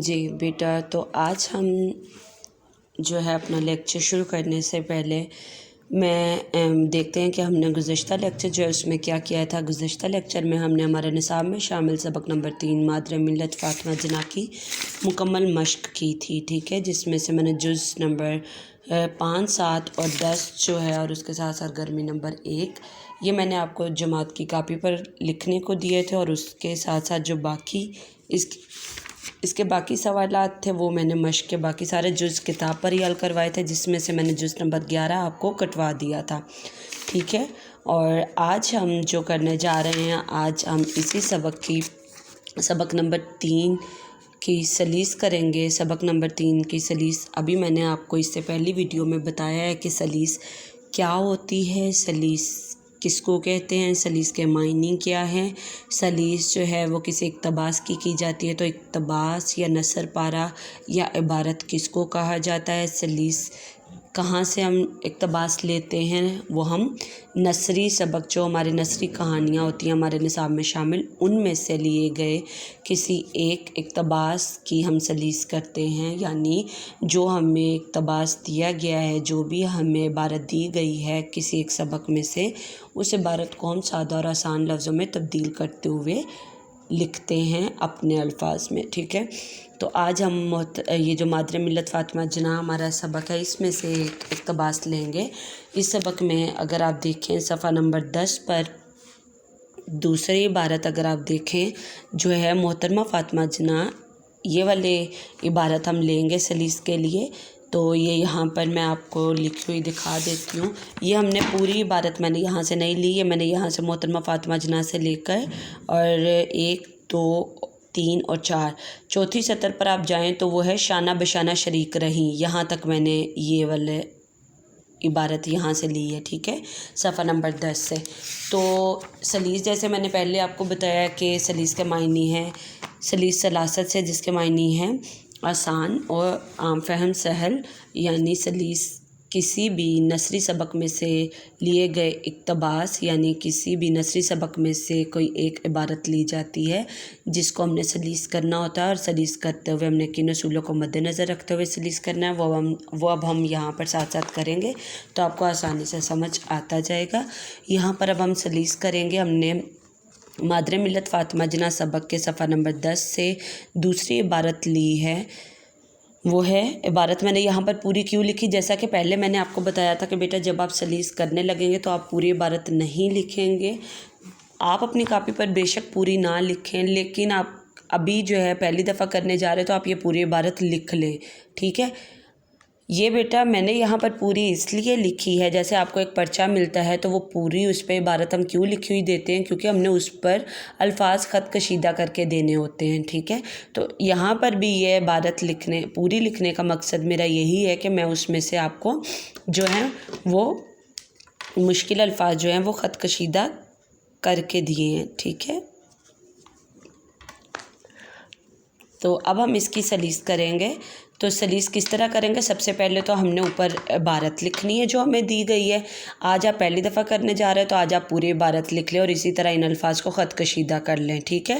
جی بیٹا، تو آج ہم جو ہے اپنا لیکچر شروع کرنے سے پہلے دیکھتے ہیں کہ ہم نے گزشتہ لیکچر جو ہے اس میں کیا کیا تھا۔ گزشتہ لیکچر میں ہم نے ہمارے نصاب میں شامل سبق نمبر 3 مادر ملت فاطمہ جناح کی مکمل مشق کی تھی، ٹھیک ہے، جس میں سے میں نے جز نمبر 5، 7 اور 10 جو ہے، اور اس کے ساتھ سرگرمی نمبر 1 یہ میں نے آپ کو جماعت کی کاپی پر لکھنے کو دیے تھے، اور اس کے ساتھ ساتھ جو باقی اس کے باقی سوالات تھے وہ میں نے مشق کے باقی سارے جز کتاب پر ہی حل کروائے تھے، جس میں سے میں نے جز نمبر 11 آپ کو کٹوا دیا تھا، ٹھیک ہے۔ اور آج ہم جو کرنے جا رہے ہیں، آج ہم اسی سبق نمبر 3 کی سلیس کریں گے۔ سبق نمبر 3 کی سلیس ابھی میں نے آپ کو اس سے پہلی ویڈیو میں بتایا ہے کہ سلیس کیا ہوتی ہے، سلیس کس کو کہتے ہیں، سلیس کے معنی کیا ہیں، سلیس جو ہے وہ کسی اقتباس کی جاتی ہے، تو اقتباس یا نثر پارہ یا عبارت کس کو کہا جاتا ہے، سلیس کہاں سے ہم اقتباس لیتے ہیں، وہ ہم نثری سبق جو ہمارے نثری کہانیاں ہوتی ہیں ہمارے نصاب میں شامل، ان میں سے لیے گئے کسی ایک اقتباس کی ہم سلیس کرتے ہیں، یعنی جو ہمیں اقتباس دیا گیا ہے، جو بھی ہمیں عبارت دی گئی ہے کسی ایک سبق میں سے، اس عبارت کو ہم سادہ اور آسان لفظوں میں تبدیل کرتے ہوئے لکھتے ہیں اپنے الفاظ میں، ٹھیک ہے۔ تو آج ہم یہ جو مادر ملت فاطمہ جناح ہمارا سبق ہے، اس میں سے ایک اقتباس لیں گے۔ اس سبق میں اگر آپ دیکھیں صفحہ نمبر 10 پر دوسری عبارت اگر آپ دیکھیں جو ہے محترمہ فاطمہ جناح، یہ والے عبارت ہم لیں گے سلیس کے لیے، تو یہ یہاں پر میں آپ کو لکھی ہوئی دکھا دیتی ہوں۔ یہ ہم نے پوری عبارت میں نے یہاں سے نہیں لی ہے، میں نے یہاں سے محترمہ فاطمہ جناح سے لے کر اور 1، 2، 3 اور 4 چوتھی سطر پر آپ جائیں تو وہ ہے شانہ بشانہ شریک رہیں، یہاں تک میں نے یہ والے عبارت یہاں سے لی ہے، ٹھیک ہے، صفحہ نمبر 10 سے۔ تو سلیس جیسے میں نے پہلے آپ کو بتایا کہ سلیس کے معنی ہیں، سلیس سلاست سے جس کے معنی ہیں آسان اور عام فہم سہل، یعنی سلیس کسی بھی نثری سبق میں سے لیے گئے اقتباس، یعنی کسی بھی نثری سبق میں سے کوئی ایک عبارت لی جاتی ہے جس کو ہم نے سلیس کرنا ہوتا ہے، اور سلیس کرتے ہوئے ہم نے کن اصولوں کو مد نظر رکھتے ہوئے سلیس کرنا ہے، وہ اب ہم یہاں پر ساتھ ساتھ کریں گے تو آپ کو آسانی سے سمجھ آتا جائے گا۔ یہاں پر اب ہم سلیس کریں گے۔ ہم نے مادر ملت فاطمہ جناح سبق کے صفحہ نمبر 10 سے دوسری عبارت لی ہے، وہ ہے عبارت میں نے یہاں پر پوری کیوں لکھی، جیسا کہ پہلے میں نے آپ کو بتایا تھا کہ بیٹا جب آپ سلیس کرنے لگیں گے تو آپ پوری عبارت نہیں لکھیں گے، آپ اپنی کاپی پر بے شک پوری نہ لکھیں، لیکن آپ ابھی جو ہے پہلی دفعہ کرنے جا رہے ہیں تو آپ یہ پوری عبارت لکھ لیں، ٹھیک ہے۔ یہ بیٹا میں نے یہاں پر پوری اس لیے لکھی ہے، جیسے آپ کو ایک پرچہ ملتا ہے تو وہ پوری اس پہ عبارت ہم کیوں لکھی ہوئی دیتے ہیں، کیونکہ ہم نے اس پر الفاظ خط کشیدہ کر کے دینے ہوتے ہیں، ٹھیک ہے۔ تو یہاں پر بھی یہ عبارت پوری لکھنے کا مقصد میرا یہی ہے کہ میں اس میں سے آپ کو جو ہیں وہ مشکل الفاظ جو ہیں وہ خط کشیدہ کر کے دیے ہیں، ٹھیک ہے۔ تو اب ہم اس کی سلیس کریں گے، تو سلیس کس طرح کریں گے؟ سب سے پہلے تو ہم نے اوپر عبارت لکھنی ہے جو ہمیں دی گئی ہے، آج آپ پہلی دفعہ کرنے جا رہے ہیں تو آج آپ پوری عبارت لکھ لیں اور اسی طرح ان الفاظ کو خط کشیدہ کر لیں، ٹھیک ہے۔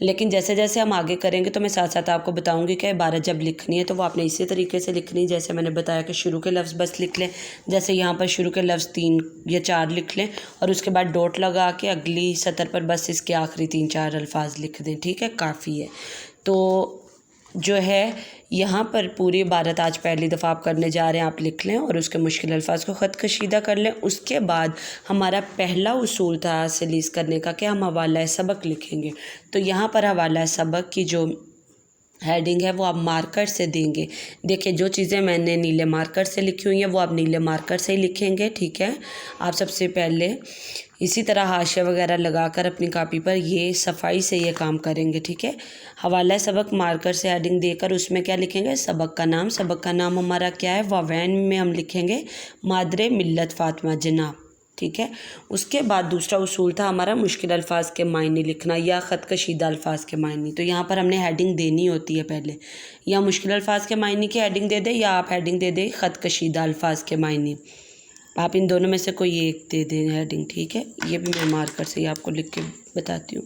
لیکن جیسے جیسے ہم آگے کریں گے تو میں ساتھ ساتھ آپ کو بتاؤں گی کہ عبارت جب لکھنی ہے تو وہ آپ نے اسی طریقے سے لکھنی، جیسے میں نے بتایا کہ شروع کے لفظ بس لکھ لیں، جیسے یہاں پر شروع کے لفظ 3 یا 4 لکھ لیں اور اس کے بعد ڈاٹ لگا کے اگلی سطر پر بس اس کے آخری 3-4 الفاظ لکھ دیں، ٹھیک ہے، کافی ہے۔ تو جو ہے یہاں پر پوری عبارت آج پہلی دفعہ آپ کرنے جا رہے ہیں، آپ لکھ لیں اور اس کے مشکل الفاظ کو خط کشیدہ کر لیں۔ اس کے بعد ہمارا پہلا اصول تھا سلیس کرنے کا کہ ہم حوالہ سبق لکھیں گے، تو یہاں پر حوالہ سبق کی جو ہیڈنگ ہے وہ آپ مارکر سے دیں گے۔ دیکھیں جو چیزیں میں نے نیلے مارکر سے لکھی ہوئی ہیں وہ آپ نیلے مارکر سے ہی لکھیں گے، ٹھیک ہے۔ آپ سب سے پہلے اسی طرح حاشیہ وغیرہ لگا کر اپنی کاپی پر یہ صفائی سے یہ کام کریں گے، ٹھیک ہے۔ حوالہ سبق مارکر سے ہیڈنگ دے کر اس میں کیا لکھیں گے؟ سبق کا نام، سبق کا نام ہمارا کیا ہے؟ واوین میں ہم لکھیں گے مادر ملت فاطمہ جناح، ٹھیک ہے۔ اس کے بعد دوسرا اصول تھا ہمارا مشکل الفاظ کے معنی لکھنا یا خط کشیدہ الفاظ کے معنی، تو یہاں پر ہم نے ہیڈنگ دینی ہوتی ہے پہلے، یا مشکل الفاظ کے معنی کی ہیڈنگ دے دیں یا آپ ہیڈنگ دے دیں خط کشیدہ الفاظ کے معنی، آپ ان دونوں میں سے کوئی ایک دے دیں ہیڈنگ، ٹھیک ہے۔ یہ بھی میں مارکر سے ہی آپ کو لکھ کے بتاتی ہوں۔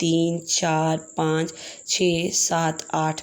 3 4 5 6 7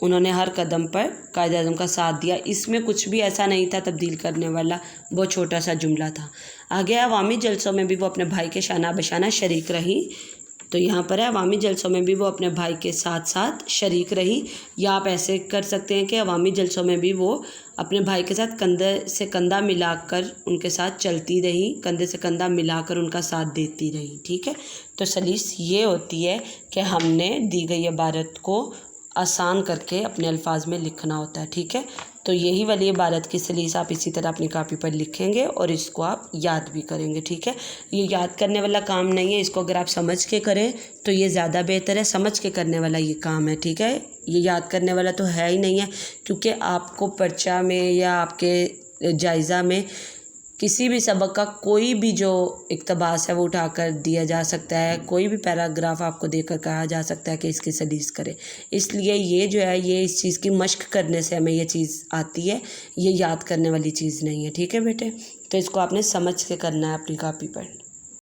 انہوں نے ہر قدم پر قائد اعظم کا ساتھ دیا، اس میں کچھ بھی ایسا نہیں تھا تبدیل کرنے والا، بہت چھوٹا سا جملہ تھا۔ آگے عوامی جلسوں میں بھی وہ اپنے بھائی کے شانہ بشانہ شریک رہی، تو یہاں پر ہے عوامی جلسوں میں بھی وہ اپنے بھائی کے ساتھ ساتھ شریک رہی، یا آپ ایسے کر سکتے ہیں کہ عوامی جلسوں میں بھی وہ اپنے بھائی کے ساتھ کندھے سے کندھا ملا کر ان کے ساتھ چلتی رہی، کندھے سے کندھا ملا کر ان کا ساتھ دیتی رہی، ٹھیک ہے۔ تو سلیس یہ ہوتی ہے کہ ہم نے دی گئی عبارت کو آسان کر کے اپنے الفاظ میں لکھنا ہوتا ہے، ٹھیک ہے۔ تو یہی والی عبارت کی سلیس آپ اسی طرح اپنی کاپی پر لکھیں گے اور اس کو آپ یاد بھی کریں گے، ٹھیک ہے۔ یہ یاد کرنے والا کام نہیں ہے، اس کو اگر آپ سمجھ کے کریں تو یہ زیادہ بہتر ہے، سمجھ کے کرنے والا یہ کام ہے، ٹھیک ہے۔ یہ یاد کرنے والا تو ہے ہی نہیں ہے، کیونکہ آپ کو پرچہ میں یا آپ کے جائزہ میں کسی بھی سبق کا کوئی بھی جو اقتباس ہے وہ اٹھا کر دیا جا سکتا ہے، کوئی بھی پیراگراف آپ کو دے کر کہا جا سکتا ہے کہ اس کی سلیس کرے۔ اس لیے یہ جو ہے یہ اس چیز کی مشق کرنے سے ہمیں یہ چیز آتی ہے، یہ یاد کرنے والی چیز نہیں ہے، ٹھیک ہے بیٹے۔ تو اس کو آپ نے سمجھ کے کرنا ہے اپنی کاپی پر۔